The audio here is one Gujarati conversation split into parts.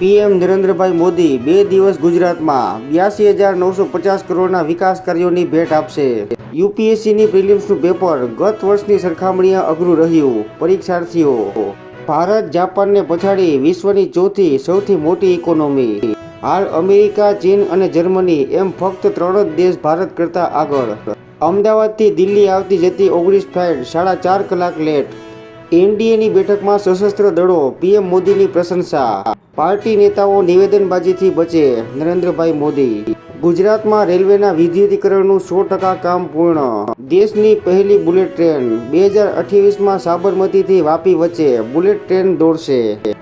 પીએમ નરેન્દ્રભાઈ મોદી 2 દિવસ ગુજરાતમાં 82,950 કરોડના વિકાસ કાર્યોની ભેટ આપશે। યુપીએસસીની પ્રિલિમ્સનું પેપર ગત વર્ષની સરખામણીએ અઘરું રહ્યું। પરીક્ષાર્થીઓ, ભારત જાપાનને પછાડી વિશ્વની ચોથી સૌથી મોટી ઇકોનોમી। હાલ અમેરિકા, ચીન અને જર્મની એમ ફક્ત 3 જ દેશ ભારત કરતાં આગળ। અમદાવાદથી દિલ્હી આવતી જતી 19 ફ્લાઇટ 4.5 કલાક લેટ। એનડીએની બેઠકમાં સશસ્ત્ર દળો, પીએમ મોદીની પ્રશંસા। પાર્ટી નેતાઓ નિવેદનબાજીથી બચે, નરેન્દ્રભાઈ મોદી। ગુજરાતમાં રેલવેના વિદ્યુતીકરણનું 100% કામ પૂર્ણ। દેશની પહેલી બુલેટ ટ્રેન 2028માં સાબરમતીથી વાપી વચ્ચે બુલેટ ટ્રેન દોડશે।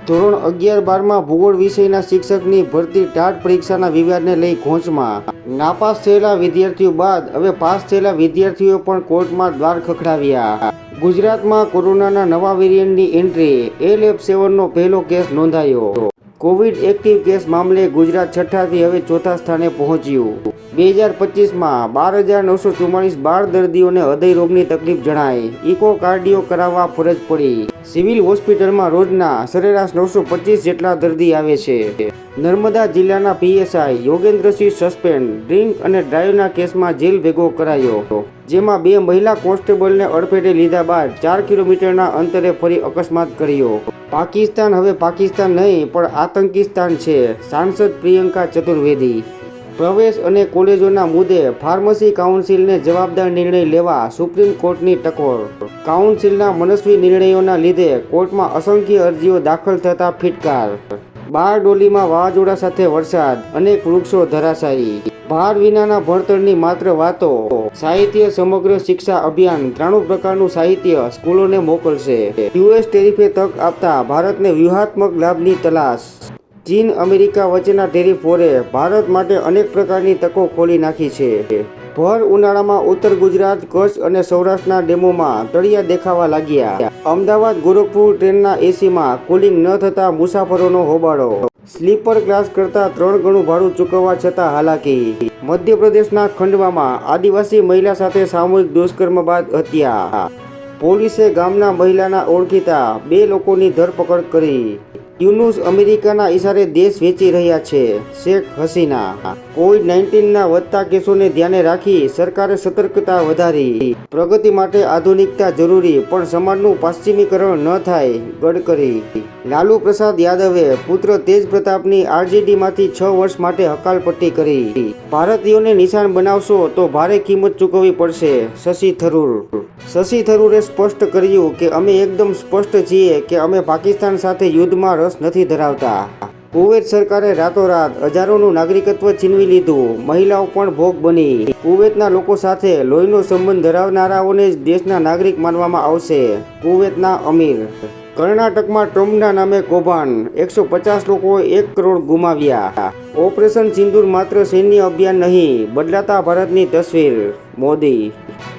ધોરણ 11-12માં ભૂગોળ વિષયના શિક્ષકની ભરતી ટાટ પરીક્ષાના વિવાદને લઈ ઘોંચમાં। નાપાસ થયેલા વિદ્યાર્થીઓ બાદ હવે પાસ થયેલા વિદ્યાર્થીઓ પણ કોર્ટમાં દ્વાર ખખડાવ્યા। ગુજરાતમાં કોરોનાના નવા વેરિયન્ટની એન્ટ્રી, LF7નો પહેલો કેસ નોંધાયો। કોવિડ એક્ટિવ કેસ મામલે ગુજરાત છઠ્ઠાથી હવે ચોથા સ્થાને પહોંચ્યું। 2025માં 12,944 બાળ દર્દીઓને હૃદય રોગની તકલીફ જણાઈ, ઇકોકાર્ડિયો કરાવવા ફરજ પડી। સિવિલ હોસ્પિટલમાં રોજના સરેરાશ 925 જેટલા દર્દી આવે છે। નર્મદા જિલ્લાના પીએસઆઈ યોગેન્દ્રસિંહ સસ્પેન્ડ, ડ્રિંક અને ડ્રાઈવના કેસમાં જેલ ભેગો કરાયો, જેમાં 2 મહિલા કોન્સ્ટેબલને અડફેટે લીધા બાદ 4 કિલોમીટરના અંતરે ફરી અકસ્માત કર્યો। પાકિસ્તાન હવે પાકિસ્તાન નહીં પણ આતંકિસ્તાન છે, સાંસદ પ્રિયંકા ચતુર્વેદી। પ્રવેશ અને કોલેજોના મુદ્દે ફાર્મસી કાઉન્સિલને જવાબદાર નિર્ણય લેવા સુપ્રીમ કોર્ટની ટકોર। કાઉન્સિલના મનસ્વી નિર્ણયોના લીધે કોર્ટમાં અસંખ્ય અરજીઓ દાખલ થતા ફિટકાર। બારડોલીમાં વાવાઝોડા સાથે વરસાદ, અનેક વૃક્ષો ધરાશાયી। ભાર વિનાના ભણતરની માત્ર વાતો, સાહિત્ય સમગ્ર શિક્ષા અભિયાન 93 પ્રકારનું સાહિત્ય સ્કૂલોને મોકલશે। યુએસ ટેરિફે તક આપતા ભારતને વ્યૂહાત્મક લાભની તલાશ। ચીન અમેરિકા વચ્ચેના ટેરિફ વોરે ભારત માટે અનેક પ્રકારની તકો ખોલી નાખી છે। ભર ઉનાળામાં ઉત્તર ગુજરાત, કચ્છ અને સૌરાષ્ટ્રના ડેમોમાં તળિયા દેખાવા લાગ્યા। અમદાવાદ ગોરખપુર ટ્રેનના એસીમાં કુલિંગ ન થતા મુસાફરોનો હોબાળો। સ્લીપર ક્લાસ કરતાં 3 ગણું ભાડું ચૂકવવા છતાં હાલાકી। મધ્યપ્રદેશના ખંડવામાં આદિવાસી મહિલા સાથે સામૂહિક દુષ્કર્મ બાદ હત્યા। પોલીસે ગામના મહિલાના ઓળખીતા 2 લોકોની ધરપકડ કરી। યુનુસ અમેરિકાના ઇશારે દેશ વેચી રહ્યા છે, શેખ હસીના। કોવિડ-19ના વધતા કેસોને ધ્યાને રાખી સરકારે સતર્કતા વધારી। પ્રગતિ માટે આધુનિકતા જરૂરી પણ સમાજનું પશ્ચિમીકરણ ન થાય, ગડકરી। લાલુ પ્રસાદ યાદવે પુત્ર તેજ પ્રતાપની આરજેડીમાંથી 6 વર્ષ માટે હકાલપટ્ટી કરી। ભારતીયોને નિશાન બનાવશો તો ભારે કિંમત ચૂકવવી પડશે, શશી થરૂર। શશી થરૂરે સ્પષ્ટ કર્યું કે અમે એકદમ સ્પષ્ટ છીએ કે અમે પાકિસ્તાન સાથે યુદ્ધમાં રસ નથી ધરાવતા। કુવૈત સરકારે રાતોરાત હજારોનું નાગરિકત્વ છીનવી લીધું, મહિલાઓ પણ ભોગ બની। કુવૈતના લોકો સાથે લોહીનો સંબંધ ધરાવનારાઓને જ દેશના નાગરિક માનવામાં આવશે, કુવૈતના અમીર। કર્ણાટકમાં ટ્રમ્પના નામે કૌભાંડ, 150 લોકોએ 1 કરોડ ગુમાવ્યા। ઓપરેશન સિંદૂર માત્ર સૈન્ય અભિયાન નહીં, બદલાતા ભારતની તસવીર, મોદી।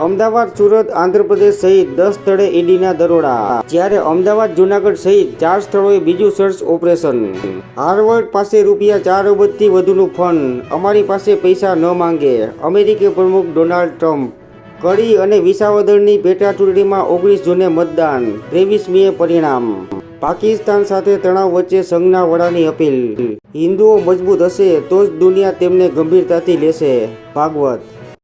અમદાવાદ, સુરત, આંધ્રપ્રદેશ સહિત 10 સ્થળે ઈડીના દરોડા, જ્યારે અમદાવાદ, જૂનાગઢ સહિત 4 સ્થળોએ બીજું સર્ચ ઓપરેશન। હાર્વર્ડ પાસે ₹4 અબજથી વધુનું ફંડ, અમારી પાસે પૈસા ન માંગે, અમેરિકી પ્રમુખ ડોનાલ્ડ ટ્રમ્પ। કડી અને વિસાવદરની પેટા ચૂંટણીમાં 19 જૂને મતદાન, 23મીએ પરિણામ। પાકિસ્તાન સાથે તણાવ વચ્ચે સંઘના વડાની અપીલ, હિન્દુઓ મજબૂત હશે તો જ દુનિયા તેમને ગંભીરતાથી લેશે, ભાગવત।